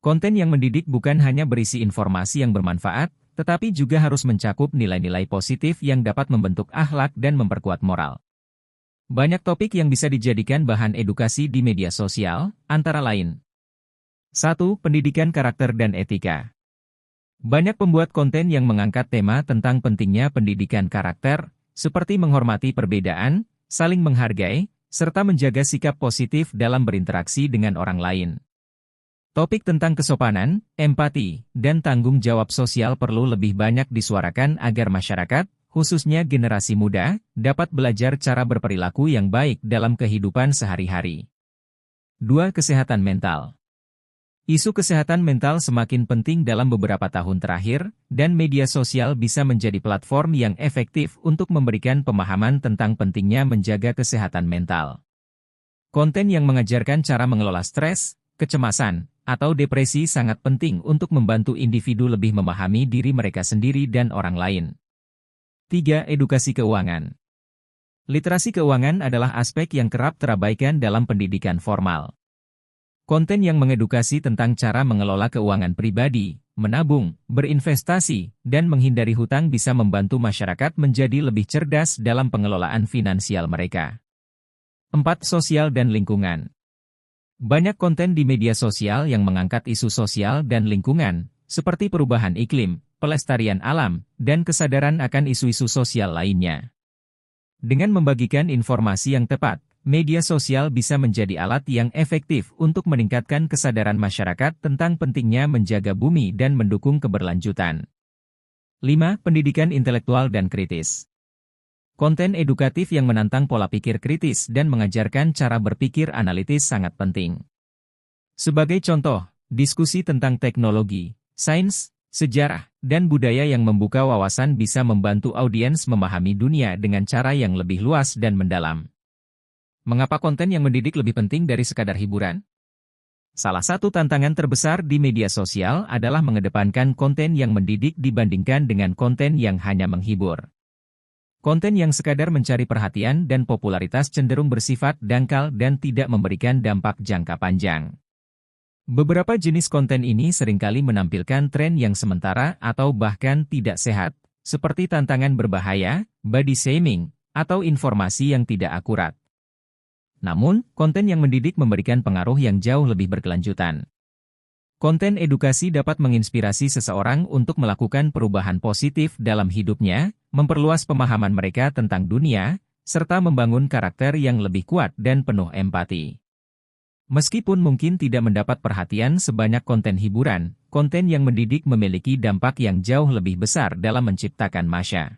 Konten yang mendidik bukan hanya berisi informasi yang bermanfaat, tetapi juga harus mencakup nilai-nilai positif yang dapat membentuk akhlak dan memperkuat moral. Banyak topik yang bisa dijadikan bahan edukasi di media sosial, antara lain. 1. Pendidikan karakter dan etika. Banyak pembuat konten yang mengangkat tema tentang pentingnya pendidikan karakter, seperti menghormati perbedaan, saling menghargai, serta menjaga sikap positif dalam berinteraksi dengan orang lain. Topik tentang kesopanan, empati, dan tanggung jawab sosial perlu lebih banyak disuarakan agar masyarakat, khususnya generasi muda, dapat belajar cara berperilaku yang baik dalam kehidupan sehari-hari. 2. Kesehatan mental. Isu kesehatan mental semakin penting dalam beberapa tahun terakhir, dan media sosial bisa menjadi platform yang efektif untuk memberikan pemahaman tentang pentingnya menjaga kesehatan mental. Konten yang mengajarkan cara mengelola stres, kecemasan, atau depresi sangat penting untuk membantu individu lebih memahami diri mereka sendiri dan orang lain. 3. Edukasi keuangan. Literasi keuangan adalah aspek yang kerap terabaikan dalam pendidikan formal. Konten yang mengedukasi tentang cara mengelola keuangan pribadi, menabung, berinvestasi, dan menghindari hutang bisa membantu masyarakat menjadi lebih cerdas dalam pengelolaan finansial mereka. 4. Sosial dan lingkungan. Banyak konten di media sosial yang mengangkat isu sosial dan lingkungan, seperti perubahan iklim, pelestarian alam, dan kesadaran akan isu-isu sosial lainnya. Dengan membagikan informasi yang tepat, media sosial bisa menjadi alat yang efektif untuk meningkatkan kesadaran masyarakat tentang pentingnya menjaga bumi dan mendukung keberlanjutan. 5. Pendidikan intelektual dan kritis. Konten edukatif yang menantang pola pikir kritis dan mengajarkan cara berpikir analitis sangat penting. Sebagai contoh, diskusi tentang teknologi, sains, sejarah, dan budaya yang membuka wawasan bisa membantu audiens memahami dunia dengan cara yang lebih luas dan mendalam. Mengapa konten yang mendidik lebih penting dari sekadar hiburan? Salah satu tantangan terbesar di media sosial adalah mengedepankan konten yang mendidik dibandingkan dengan konten yang hanya menghibur. Konten yang sekadar mencari perhatian dan popularitas cenderung bersifat dangkal dan tidak memberikan dampak jangka panjang. Beberapa jenis konten ini seringkali menampilkan tren yang sementara atau bahkan tidak sehat, seperti tantangan berbahaya, body shaming, atau informasi yang tidak akurat. Namun, konten yang mendidik memberikan pengaruh yang jauh lebih berkelanjutan. Konten edukasi dapat menginspirasi seseorang untuk melakukan perubahan positif dalam hidupnya, memperluas pemahaman mereka tentang dunia, serta membangun karakter yang lebih kuat dan penuh empati. Meskipun mungkin tidak mendapat perhatian sebanyak konten hiburan, konten yang mendidik memiliki dampak yang jauh lebih besar dalam menciptakan massa.